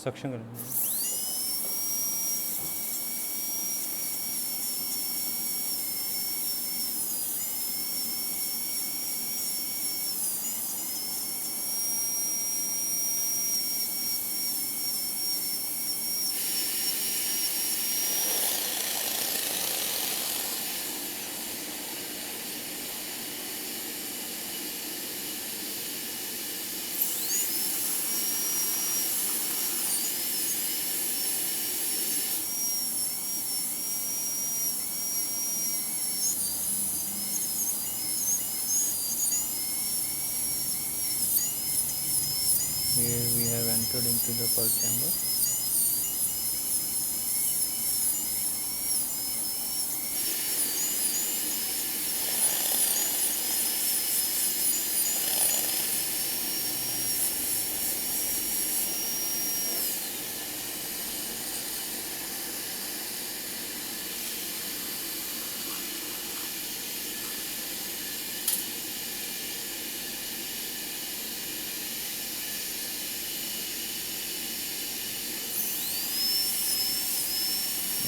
Suction करना। Here we have entered into the pulse chamber.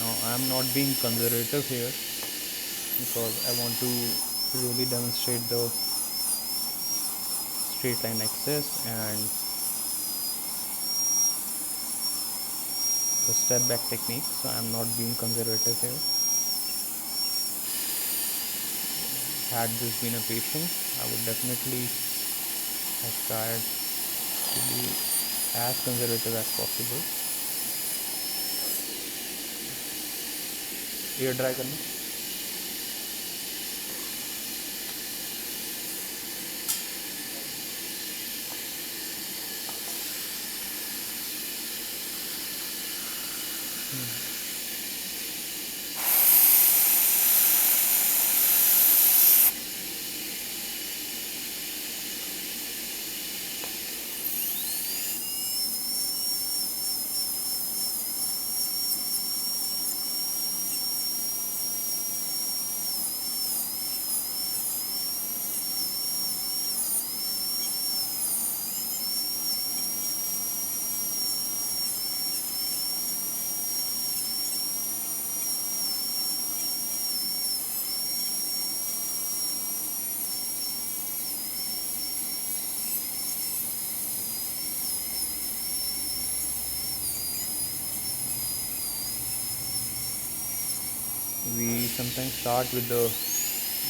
Now I am not being conservative here because I want to really demonstrate the straight line axis and the step back technique, so I am not being conservative here. Had this been a patient, I would definitely have tried to be as conservative as possible. Air dry करना। We sometimes start with the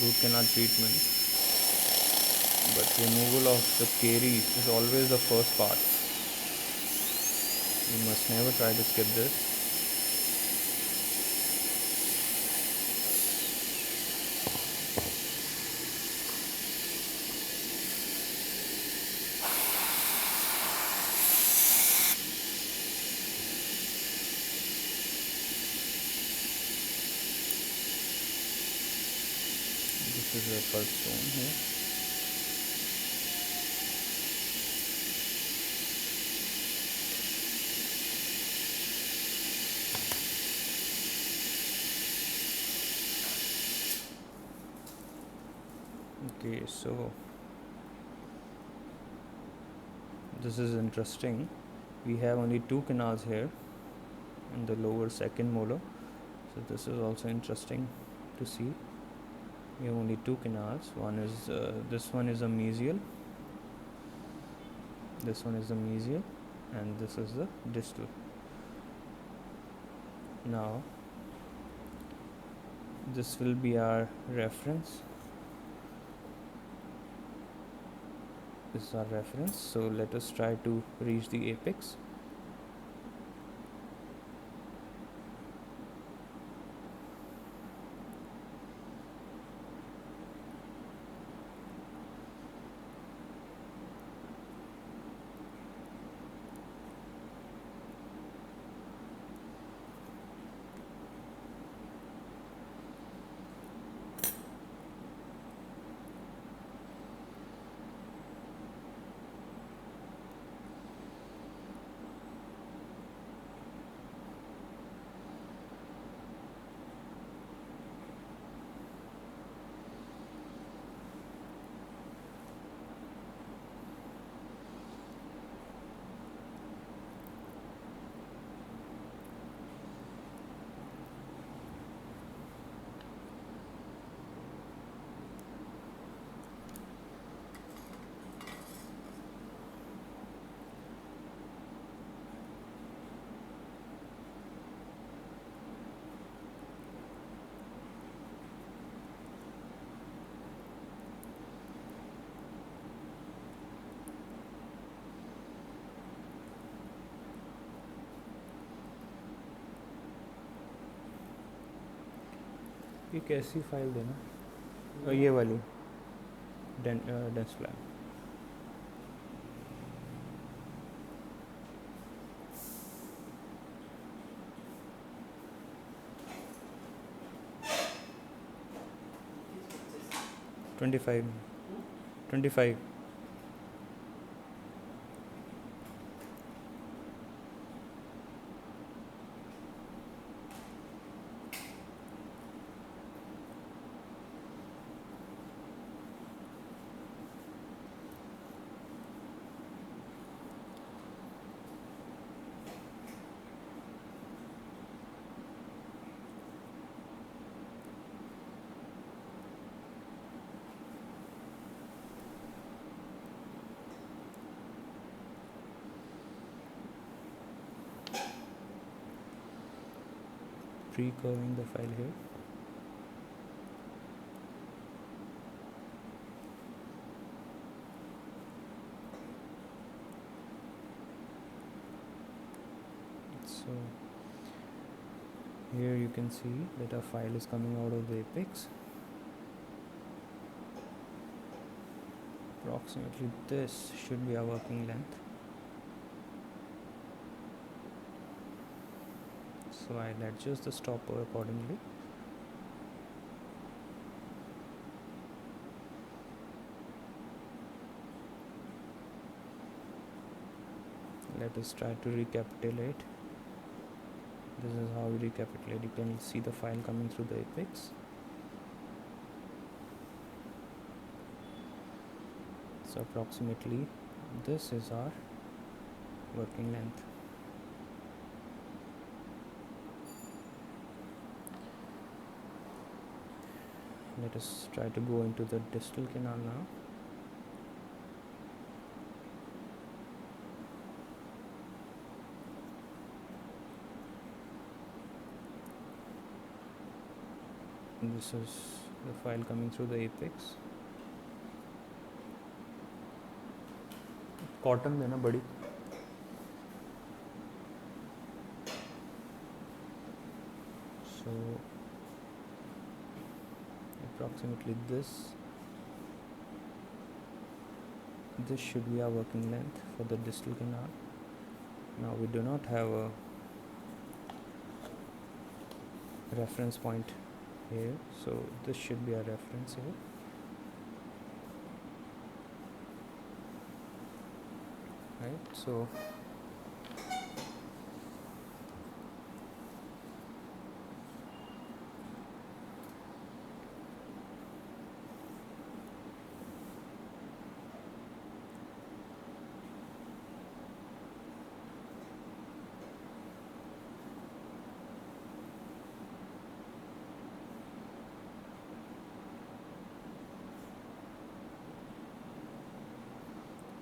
root canal treatment, but removal of the caries is always the first part. You must never try to skip this. This is a pulse zone here. Okay, so this is interesting. We have only two canals here in the lower second molar, so this is also interesting to see. We have only two canals. One is this one is a mesial, this one is the mesial, and this is the distal. Now this will be our reference. This is our reference, so let us try to reach the apex. एक ऐसी file देना, ये वाली dense plan. $25. $25. Pre-curving the file here. So here you can see that a file is coming out of the apex. Approximately this should be our working length. So I'll adjust the stopper accordingly. Let us try to recapitulate. This is how we recapitulate. You can see the file coming through the apex. So approximately this is our working length. Let us try to go into the distal canal now. This is the file coming through the apex. Cotton देना बड़ी. So approximately this should be our working length for the distal canal. Now we do not have a reference point here, so this should be our reference here. Right, so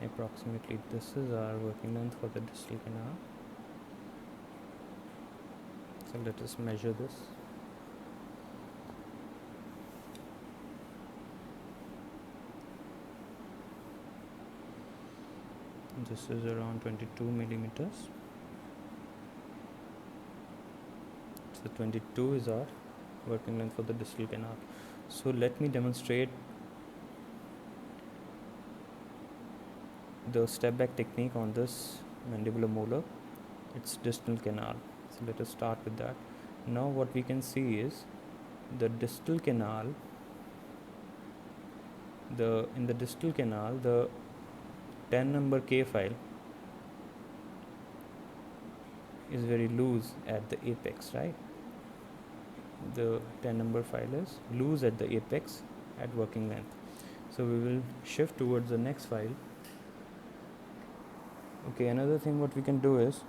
approximately this is our working length for the distal canal. So let us measure this. This is around 22 millimeters. So 22 is our working length for the distal canal. So let me demonstrate the step back technique on this mandibular molar, its distal canal. So let us start with that. Now what we can see is the distal canal, in the distal canal the 10 number K file is very loose at the apex, right? The 10 number file is loose at the apex at working length. So we will shift towards the next file. Okay, another thing what we can do is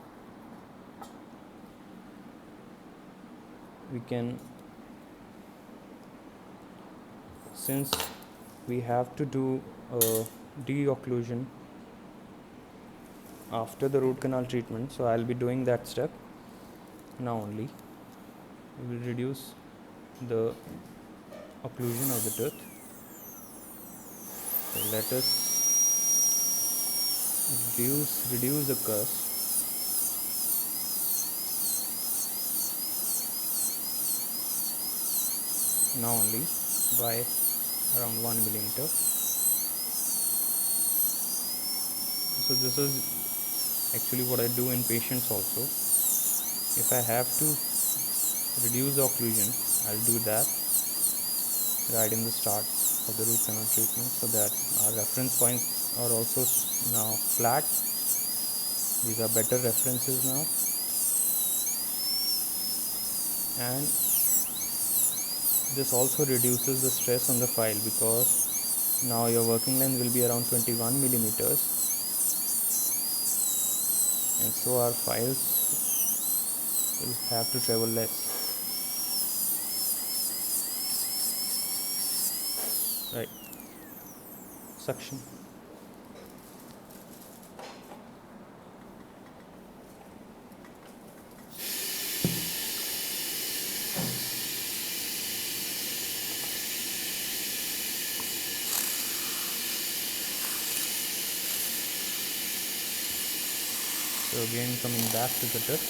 we can, since we have to do a de-occlusion after the root canal treatment, so I'll be doing that step now only. We will reduce the occlusion of the tooth. So let us reduce the cusp. now only by around 1 millimeter. So this is actually what I do in patients also. If I have to reduce the occlusion, I'll do that right in the start of the root canal treatment, so that our reference points are also now flat. These are better references now, and this also reduces the stress on the file, because now your working length will be around 21 millimeters, and so our files will have to travel less, right? Suction. So again, coming back to the tip,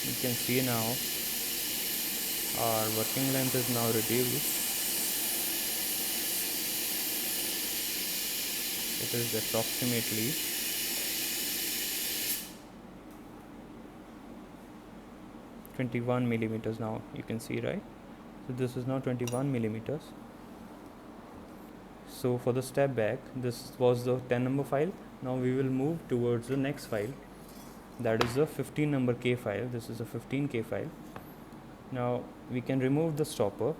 you can see now our working length is now reduced. It is approximately 21 millimeters now, you can see, right? So this is now 21 millimeters. So for the step back, this was the 10 number file. Now we will move towards the next file, that is the 15 number K file. This is a 15K file. Now we can remove the stopper,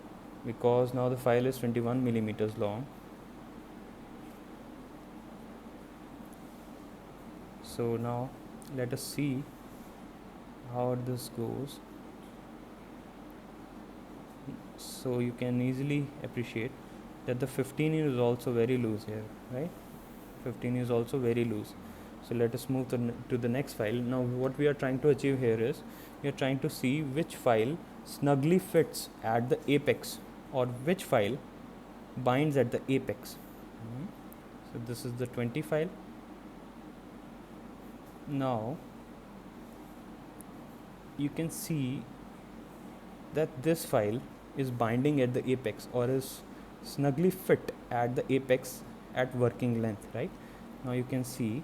because now the file is 21 millimeters long. So now let us see how this goes. So you can easily appreciate that the 15 is also very loose here, right? 15 is also very loose. So let us move to the next file. Now what we are trying to achieve here is, we are trying to see which file snugly fits at the apex, or which file binds at the apex. So this is the 20 file. Now you can see that this file is binding at the apex, or is snugly fit at the apex at working length, right? Now you can see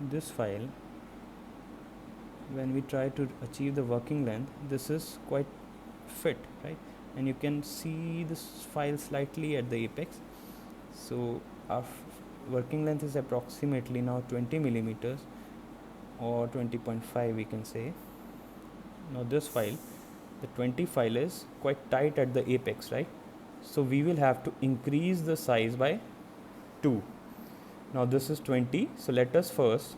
this file, when we try to achieve the working length, this is quite fit, right? And you can see this file slightly at the apex. So our working length is approximately now 20 millimeters, or 20.5 we can say. Now this file, the 20 file, is quite tight at the apex, right? So we will have to increase the size by 2. Now this is 20, so let us first,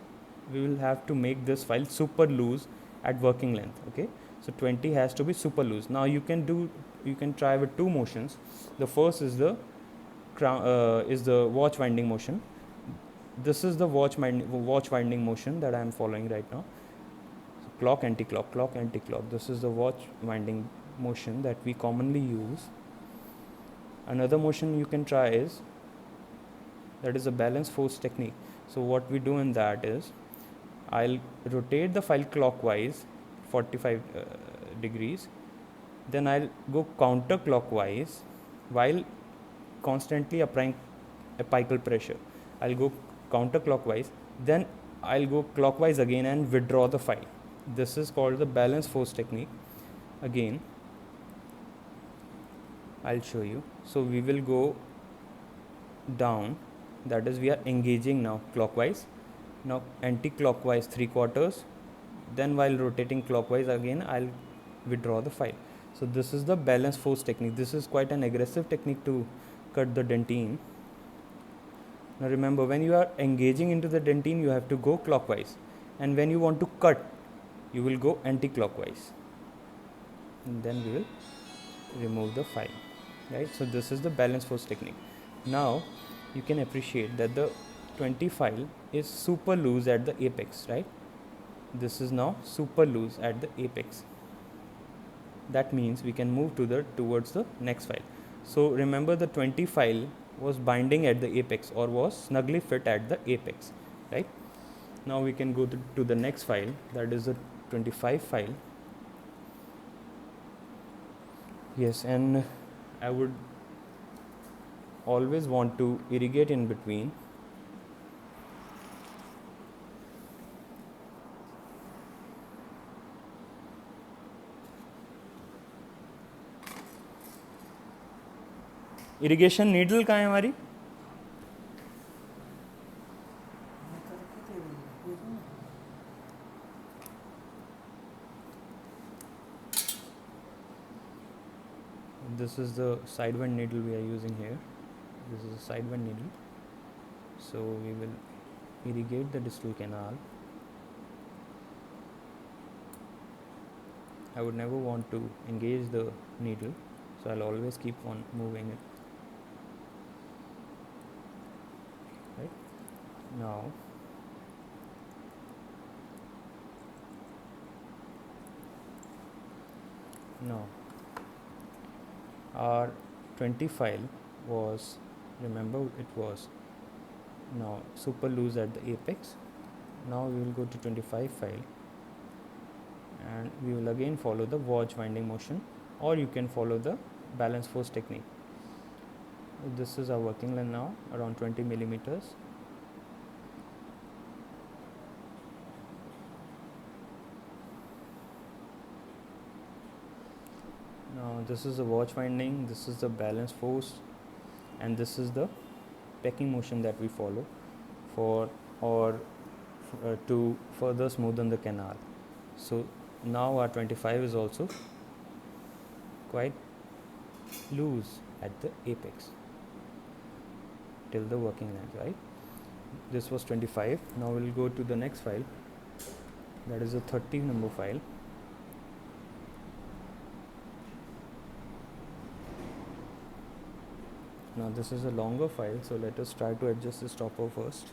we will have to make this file super loose at working length, okay? So 20 has to be super loose. Now you can try with two motions. The first is the watch winding motion. This is the watch winding motion that I am following right now. So clock, anti-clock, clock, anti-clock. This is the watch winding motion that we commonly use. Another motion you can try is, that is a balance force technique. So what we do in that is, I'll rotate the file clockwise 45 degrees, then I'll go counterclockwise while constantly applying apical pressure. I'll go counterclockwise, then I'll go clockwise again and withdraw the file. This is called the balance force technique. Again, I'll show you. So we will go down, that is we are engaging now clockwise, now anti-clockwise 3/4, then while rotating clockwise again I'll withdraw the file. So this is the balance force technique. This is quite an aggressive technique to cut the dentine. Now remember, when you are engaging into the dentine, you have to go clockwise, and when you want to cut, you will go anti-clockwise, and then we will remove the file, right? So this is the balance force technique. Now you can appreciate that the 20 file is super loose at the apex, right? This is now super loose at the apex. that means we can move towards the next file. So remember, the 20 file was binding at the apex, or was snugly fit at the apex, right? Now we can go to the next file, that is the 25 file. Yes, and I would always want to irrigate in between. Irrigation needle कहाँ है हमारी? This is the sidewand needle we are using here. This is a sidewand needle. So we will irrigate the distal canal. I would never want to engage the needle, so I'll always keep on moving it. Right? Now our 20 file was, remember, it was now super loose at the apex. Now we will go to 25 file, and we will again follow the Wadge winding motion, or you can follow the balance force technique. This is our working length now, around 20 millimeters. Now this is the Wadge winding, this is the balance force, and this is the pecking motion that we follow for to further smoothen the canal. So now our 25 is also quite loose at the apex till the working length, right? This was 25. Now we'll go to the next file, that is a 30 number file. Now this is a longer file, so let us try to adjust the stopper first.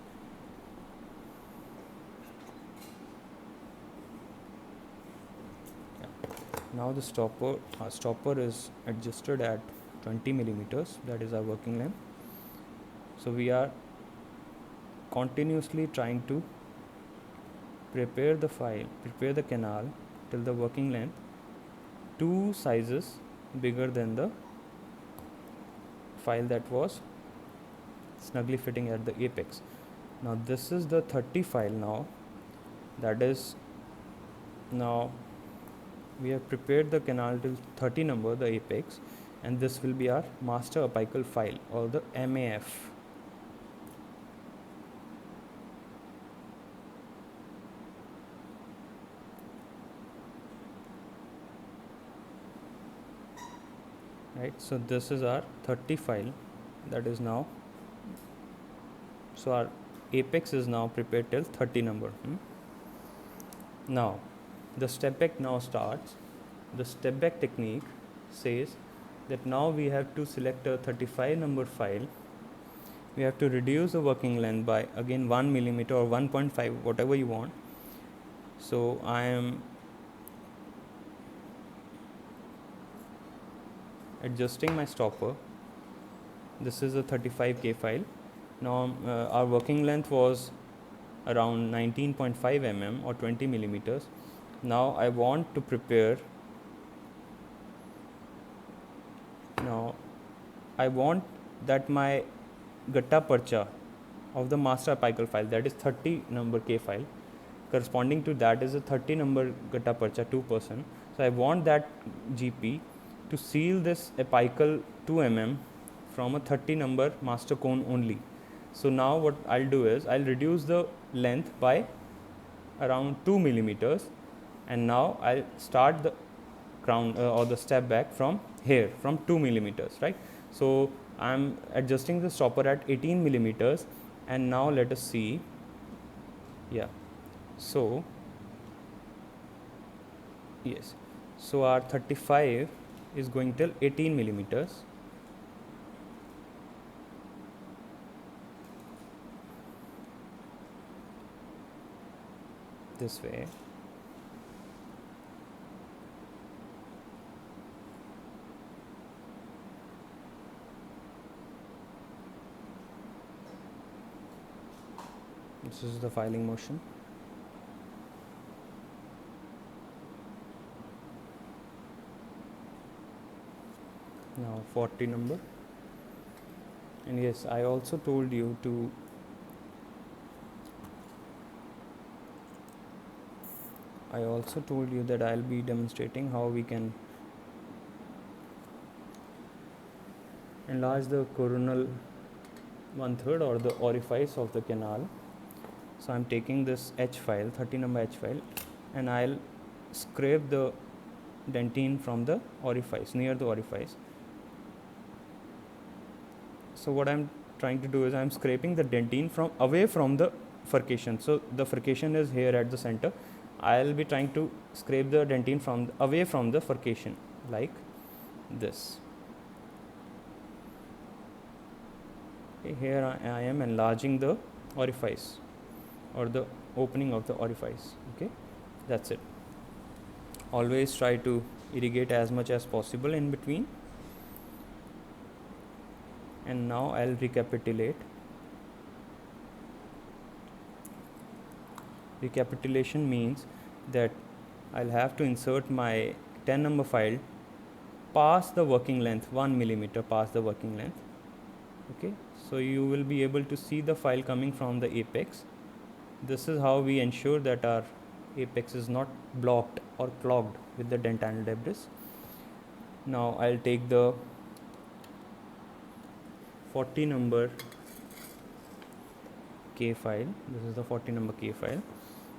Now the stopper is adjusted at 20 millimeters, that is our working length. So we are continuously trying to prepare the canal till the working length 2 sizes bigger than the file that was snugly fitting at the apex. Now this is the 30 file now, that is, now we have prepared the canal till 30 number, the apex, and this will be our master apical file, or the MAF. Right, so this is our 30 file, that is now, so our apex is now prepared till 30 number. Now the step back now starts. The step back technique says that now we have to select a 35 number file. We have to reduce the working length by again 1 millimeter or 1.5, whatever you want. So I am adjusting my stopper. This is a 35K file. Now our working length was around 19.5 mm or 20 millimeters. Now I want to prepare, now I want that my gatta parcha of the master apical file, that is 30 number K file, corresponding to that is a 30 number gatta parcha 2%. So I want that GP to seal this apical 2 mm from a 30 number master cone only. So now what I'll do is I'll reduce the length by around 2 millimeters, and now I'll start the crown or the step back from here, from 2 millimeters, right? So I'm adjusting the stopper at 18 millimeters, and now let us see. Yeah, so yes, so our 35 is going till 18 millimeters. This way. This is the filing motion. Now 40 number. And yes, I also told you to that I'll be demonstrating how we can enlarge the coronal 1/3 or the orifice of the canal. So I'm taking this H file, 30 number H file, and I'll scrape the dentine from the orifice, near the orifice. So what I'm trying to do is I'm scraping the dentine from away from the furcation. So the furcation is here at the center. I'll be trying to scrape the dentine from away from the furcation, like this. Okay, here I am enlarging the orifice or the opening of the orifice. Okay, that's it. Always try to irrigate as much as possible in between. And now I'll recapitulate. Recapitulation means that I'll have to insert my 10 number file past the working length, 1 millimeter past the working length. Okay, so you will be able to see the file coming from the apex. This is how we ensure that our apex is not blocked or clogged with the dentinal debris. Now I'll take the 40 number K file. This is the 40 number K file,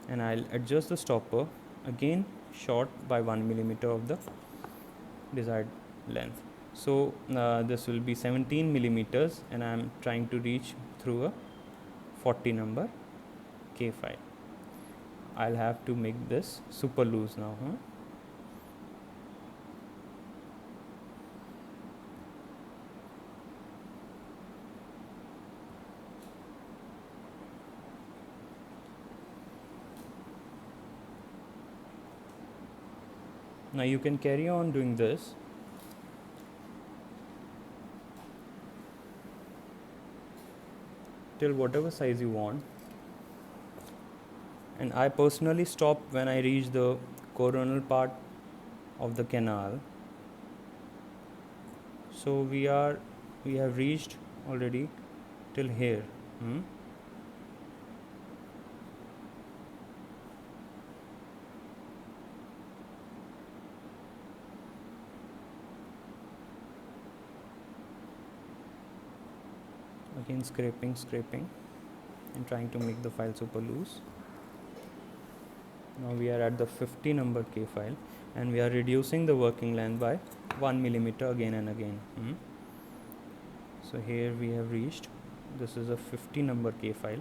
and I'll adjust the stopper again short by 1 millimeter of the desired length. So this will be 17 millimeters, and I'm trying to reach through a 40 number K file. I'll have to make this super loose now. Now you can carry on doing this. Till whatever size you want. And I personally stop when I reach the coronal part of the canal. So we have reached already till here. Again scraping and trying to make the file super loose. Now we are at the 50 number K file, and we are reducing the working length by 1 millimeter again and again. So here we have reached, this is a 50 number K file.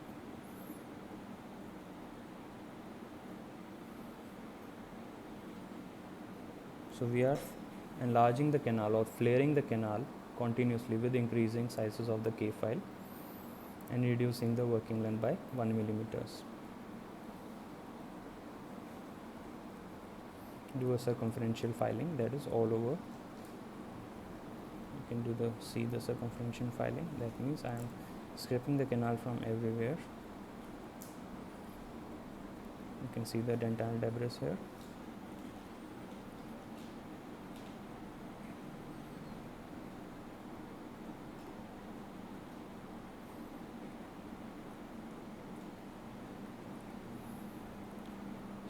So we are enlarging the canal or flaring the canal continuously with increasing sizes of the K file and reducing the working length by 1 millimeters. Do a circumferential filing, that is all over. You can see the circumferential filing. That means I am scraping the canal from everywhere. You can see the dentinal debris here.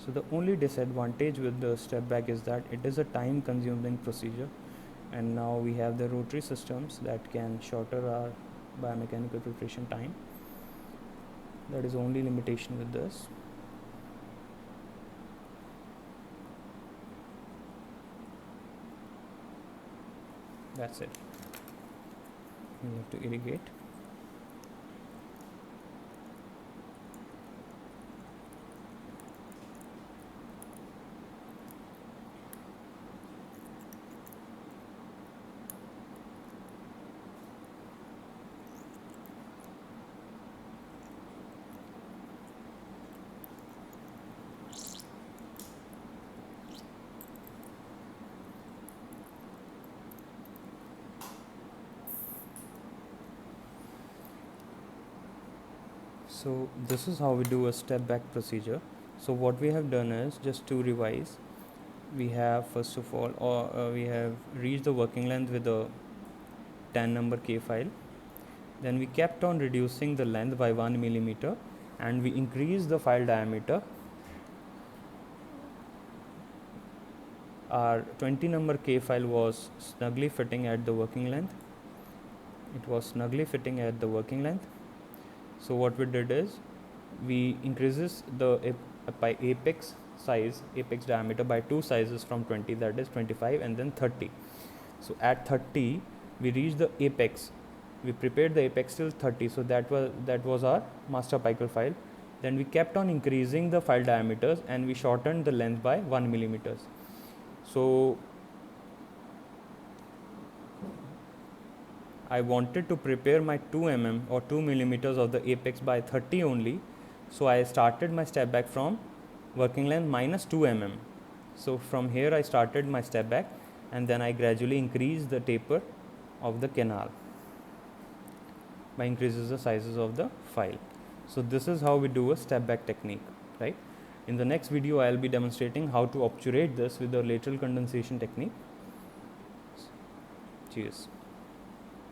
So the only disadvantage with the step back is that it is a time consuming procedure, and now we have the rotary systems that can shorter our biomechanical filtration time. That is only limitation with this. That's it. We have to irrigate. So this is how we do a step back procedure. So what we have done is, just to revise, we have first of all we have reached the working length with a 10 number K file. Then we kept on reducing the length by 1 millimeter, and we increased the file diameter. Our 20 number K file was snugly fitting at the working length. It was snugly fitting at the working length. So what we did is, we increases the by apex size, apex diameter by 2 sizes from 20, that is 25 and then 30. So at 30 we reached the apex. We prepared the apex till 30, so that was our master pico file. Then we kept on increasing the file diameters and we shortened the length by 1 millimeters. So I wanted to prepare my 2 mm or 2 millimeters of the apex by 30 only. So I started my step back from working length minus 2 mm. So from here I started my step back, and then I gradually increased the taper of the canal by increases the sizes of the file. So this is how we do a step back technique, right? In the next video I will be demonstrating how to obturate this with the lateral condensation technique. Cheers.